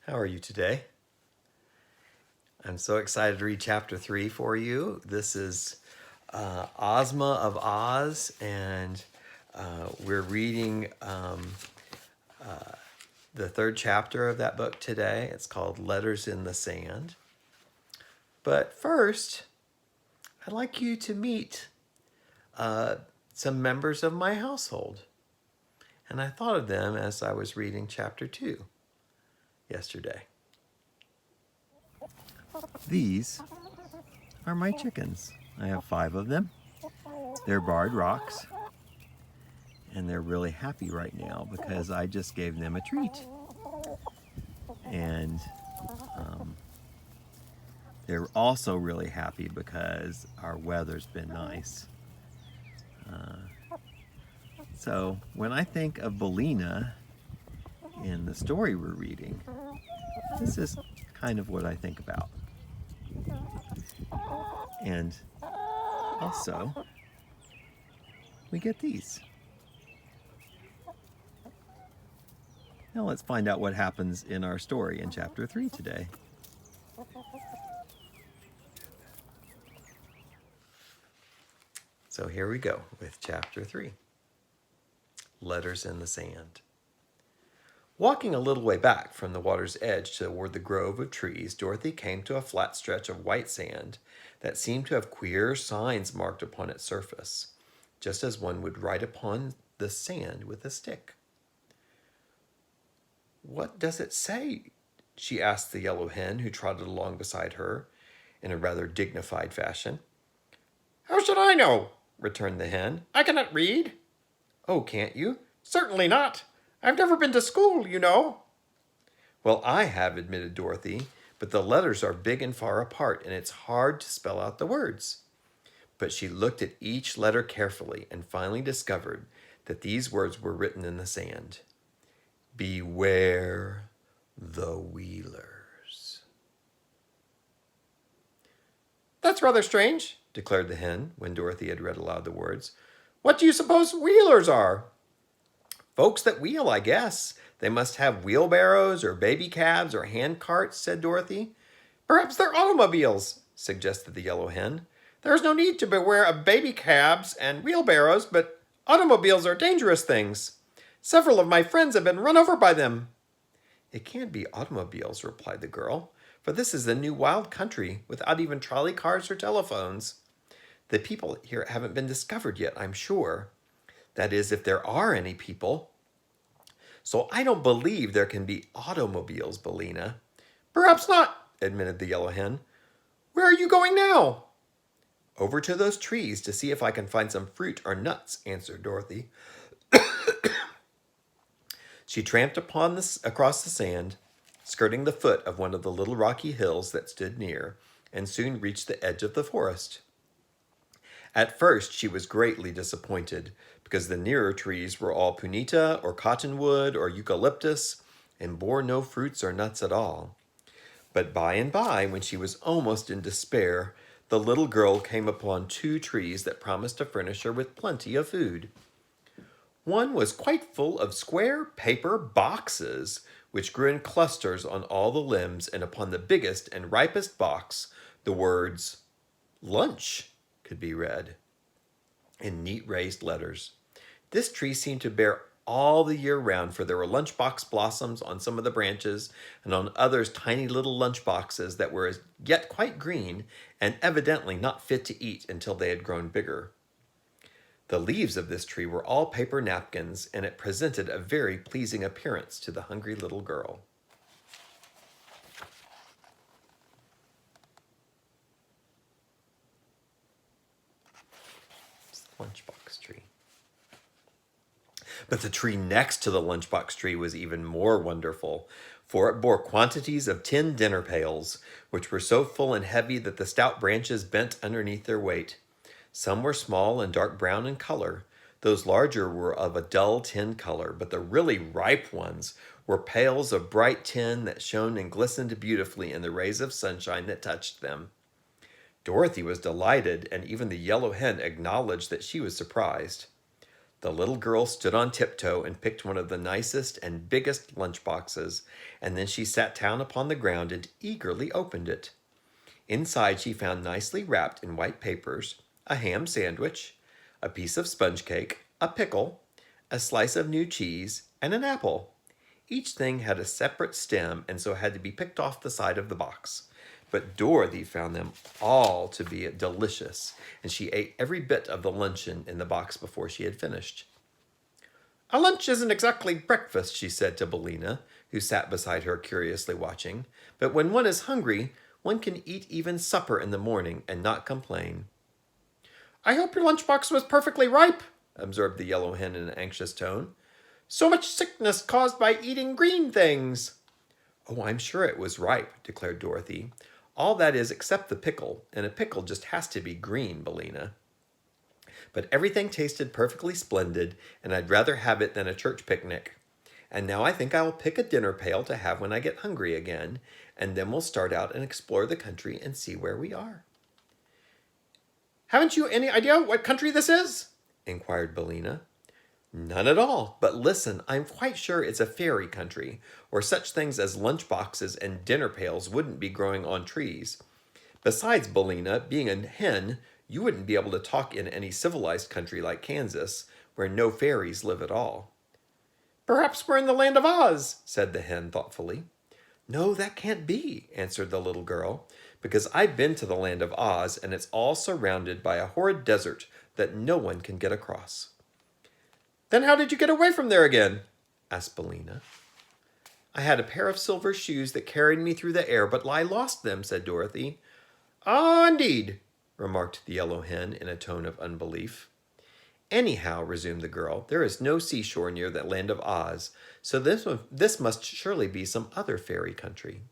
How are you today? I'm so excited to read chapter 3 for you. This is Ozma of Oz, and we're reading the third chapter of that book today. It's called Letters in the Sand. But first, I'd like you to meet some members of my household. And I thought of them as I was reading chapter 2 yesterday. These are my chickens. I have 5 of them. They're barred rocks, and they're really happy right now because I just gave them a treat. And they're also really happy because our weather's been nice. So when I think of Belina in the story we're reading, this is kind of what I think about. And also, we get these. Now let's find out what happens in our story in chapter 3 today. So here we go with chapter 3. Letters in the Sand. Walking a little way back from the water's edge toward the grove of trees, Dorothy came to a flat stretch of white sand that seemed to have queer signs marked upon its surface, just as one would write upon the sand with a stick. "What does it say?" she asked the yellow hen who trotted along beside her in a rather dignified fashion. "How should I know?" returned the hen. "I cannot read." "Oh, can't you?" "Certainly not. I've never been to school, you know." "Well, I have," admitted Dorothy, "but the letters are big and far apart, and it's hard to spell out the words." But she looked at each letter carefully and finally discovered that these words were written in the sand. "Beware the Wheelers." "That's rather strange," declared the hen when Dorothy had read aloud the words. "What do you suppose wheelers are?" "Folks that wheel, I guess. They must have wheelbarrows or baby cabs or hand carts," said Dorothy. "Perhaps they're automobiles," suggested the yellow hen. "There is no need to beware of baby cabs and wheelbarrows, but automobiles are dangerous things. Several of my friends have been run over by them." "It can't be automobiles," replied the girl, "for this is a new wild country without even trolley cars or telephones. The people here haven't been discovered yet, I'm sure. That is, if there are any people. So I don't believe there can be automobiles, Belina." "Perhaps not," admitted the yellow hen. "Where are you going now?" "Over to those trees to see if I can find some fruit or nuts," answered Dorothy. She tramped across the sand, skirting the foot of one of the little rocky hills that stood near, and soon reached the edge of the forest. At first, she was greatly disappointed, because the nearer trees were all punita or cottonwood or eucalyptus, and bore no fruits or nuts at all. But by and by, when she was almost in despair, the little girl came upon 2 trees that promised to furnish her with plenty of food. One was quite full of square paper boxes, which grew in clusters on all the limbs, and upon the biggest and ripest box, the words "Lunch" could be read in neat raised letters. This tree seemed to bear all the year round, for there were lunchbox blossoms on some of the branches, and on others tiny little lunchboxes that were as yet quite green, and evidently not fit to eat until they had grown bigger. The leaves of this tree were all paper napkins, and it presented a very pleasing appearance to the hungry little girl. It's the lunchbox tree. But the tree next to the lunchbox tree was even more wonderful, for it bore quantities of tin dinner pails, which were so full and heavy that the stout branches bent underneath their weight. Some were small and dark brown in color. Those larger were of a dull tin color, but the really ripe ones were pails of bright tin that shone and glistened beautifully in the rays of sunshine that touched them. Dorothy was delighted, and even the yellow hen acknowledged that she was surprised. The little girl stood on tiptoe and picked one of the nicest and biggest lunch boxes, and then she sat down upon the ground and eagerly opened it. Inside she found nicely wrapped in white papers a ham sandwich, a piece of sponge cake, a pickle, a slice of new cheese, and an apple. Each thing had a separate stem and so had to be picked off the side of the box. But Dorothy found them all to be delicious, and she ate every bit of the luncheon in the box before she had finished. "A lunch isn't exactly breakfast," she said to Billina, who sat beside her curiously watching. "But when one is hungry, one can eat even supper in the morning and not complain." "I hope your lunchbox was perfectly ripe," observed the yellow hen in an anxious tone. "So much sickness caused by eating green things." "Oh, I'm sure it was ripe," declared Dorothy. "All that is except the pickle, and a pickle just has to be green, Billina. But everything tasted perfectly splendid, and I'd rather have it than a church picnic. And now I think I will pick a dinner pail to have when I get hungry again, and then we'll start out and explore the country and see where we are." "Haven't you any idea what country this is?" inquired Billina. "None at all, but listen, I'm quite sure it's a fairy country, or such things as lunch boxes and dinner pails wouldn't be growing on trees. Besides, Billina, being a hen, you wouldn't be able to talk in any civilized country like Kansas, where no fairies live at all." "Perhaps we're in the land of Oz," said the hen thoughtfully. "No, that can't be," answered the little girl, "because I've been to the land of Oz, and it's all surrounded by a horrid desert that no one can get across." "Then how did you get away from there again?" asked Billina. "I had a pair of silver shoes that carried me through the air, but I lost them," said Dorothy. "Ah, indeed," remarked the yellow hen in a tone of unbelief. "Anyhow," resumed the girl, "there is no seashore near the land of Oz, so this must surely be some other fairy country."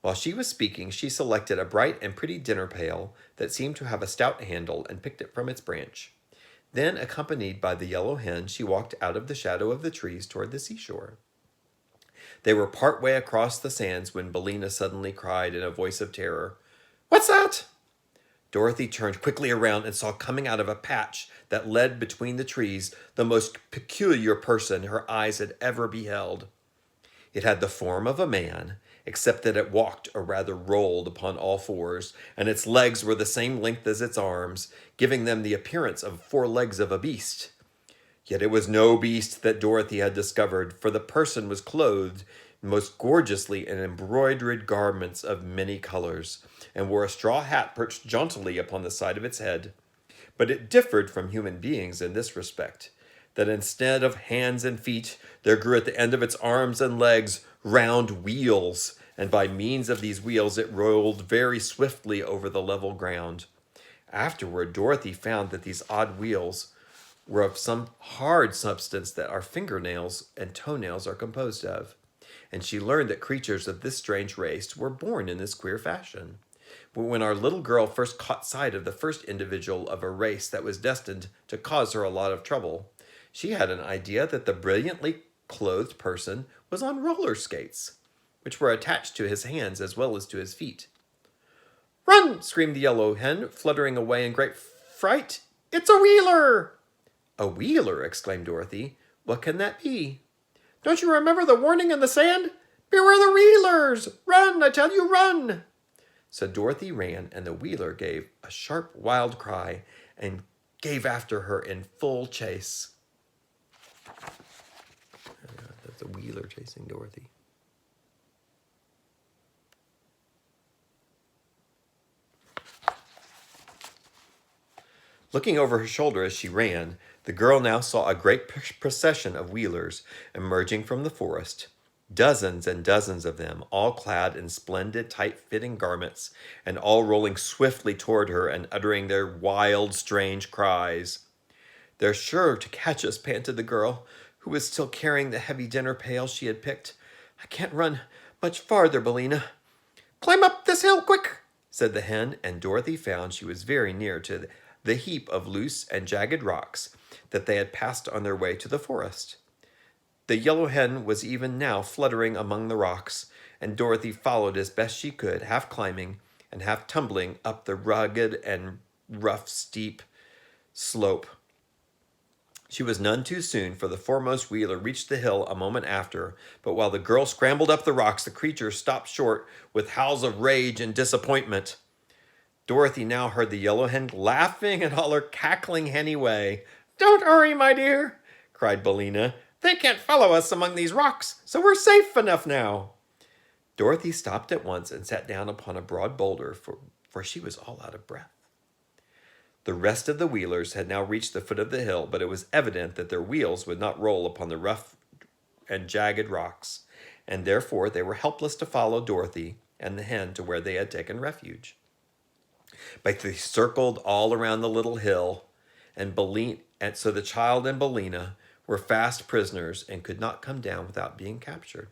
While she was speaking, she selected a bright and pretty dinner pail that seemed to have a stout handle and picked it from its branch. Then, accompanied by the yellow hen, she walked out of the shadow of the trees toward the seashore. They were part way across the sands when Billina suddenly cried in a voice of terror, "What's that?" Dorothy turned quickly around and saw coming out of a patch that led between the trees the most peculiar person her eyes had ever beheld. It had the form of a man, except that it walked or rather rolled upon all fours, and its legs were the same length as its arms, giving them the appearance of 4 legs of a beast. Yet it was no beast that Dorothy had discovered, for the person was clothed most gorgeously in embroidered garments of many colors, and wore a straw hat perched jauntily upon the side of its head. But it differed from human beings in this respect, that instead of hands and feet, there grew at the end of its arms and legs round wheels, and by means of these wheels it rolled very swiftly over the level ground. Afterward, Dorothy found that these odd wheels were of some hard substance that our fingernails and toenails are composed of, and she learned that creatures of this strange race were born in this queer fashion. But when our little girl first caught sight of the first individual of a race that was destined to cause her a lot of trouble, she had an idea that the brilliantly clothed person was on roller skates, which were attached to his hands as well as to his feet. "Run!" screamed the yellow hen, fluttering away in great fright. "It's a Wheeler!" "A Wheeler!" exclaimed Dorothy. "What can that be?" "Don't you remember the warning in the sand? Beware the Wheelers! Run, I tell you, run!" So Dorothy ran, and the Wheeler gave a sharp, wild cry and gave after her in full chase. That's a Wheeler chasing Dorothy. Looking over her shoulder as she ran, the girl now saw a great procession of Wheelers emerging from the forest. Dozens and dozens of them, all clad in splendid, tight-fitting garments, and all rolling swiftly toward her and uttering their wild, strange cries. "They're sure to catch us," panted the girl, who was still carrying the heavy dinner pail she had picked. "I can't run much farther, Billina." "Climb up this hill, quick," said the hen, and Dorothy found she was very near to the heap of loose and jagged rocks that they had passed on their way to the forest. The yellow hen was even now fluttering among the rocks, and Dorothy followed as best she could, half climbing and half tumbling up the rugged and rough steep slope. She was none too soon, for the foremost wheeler reached the hill a moment after, but while the girl scrambled up the rocks, the creature stopped short with howls of rage and disappointment. Dorothy now heard the yellow hen laughing in all her cackling henny way. "Don't hurry, my dear," cried Billina. "They can't follow us among these rocks, so we're safe enough now." Dorothy stopped at once and sat down upon a broad boulder, for she was all out of breath. The rest of the wheelers had now reached the foot of the hill, but it was evident that their wheels would not roll upon the rough and jagged rocks, and therefore they were helpless to follow Dorothy and the hen to where they had taken refuge. But they circled all around the little hill, and so the child and Billina were fast prisoners and could not come down without being captured.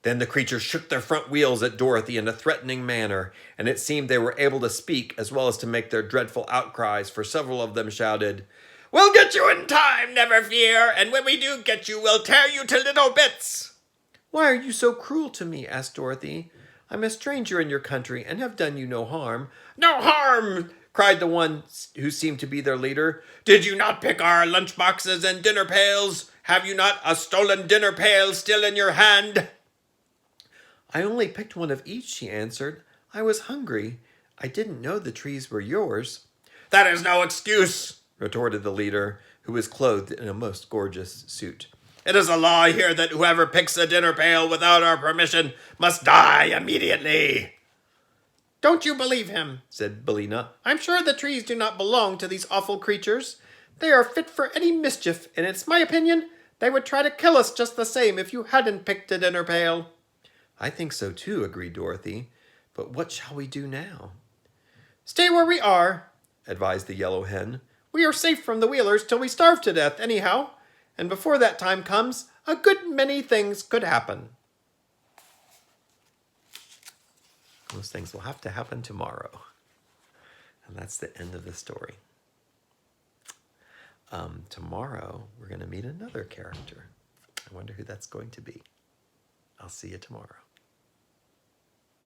Then the creatures shook their front wheels at Dorothy in a threatening manner, and it seemed they were able to speak as well as to make their dreadful outcries, for several of them shouted, "We'll get you in time, never fear, and when we do get you, we'll tear you to little bits." "Why are you so cruel to me?" asked Dorothy. "I'm a stranger in your country and have done you no harm." "No harm!" cried the one who seemed to be their leader. "Did you not pick our lunch boxes and dinner pails? Have you not a stolen dinner pail still in your hand?" "I only picked one of each," she answered. "I was hungry. I didn't know the trees were yours." "That is no excuse," retorted the leader, who was clothed in a most gorgeous suit. "It is a law here that whoever picks a dinner pail without our permission must die immediately." "Don't you believe him," said Billina. "I'm sure the trees do not belong to these awful creatures. They are fit for any mischief, and it's my opinion they would try to kill us just the same if you hadn't picked a dinner pail." "I think so too," agreed Dorothy. "But what shall we do now?" "Stay where we are," advised the yellow hen. "We are safe from the wheelers till we starve to death, anyhow. And before that time comes, a good many things could happen." Those things will have to happen tomorrow. And that's the end of the story. Tomorrow, we're going to meet another character. I wonder who that's going to be. I'll see you tomorrow.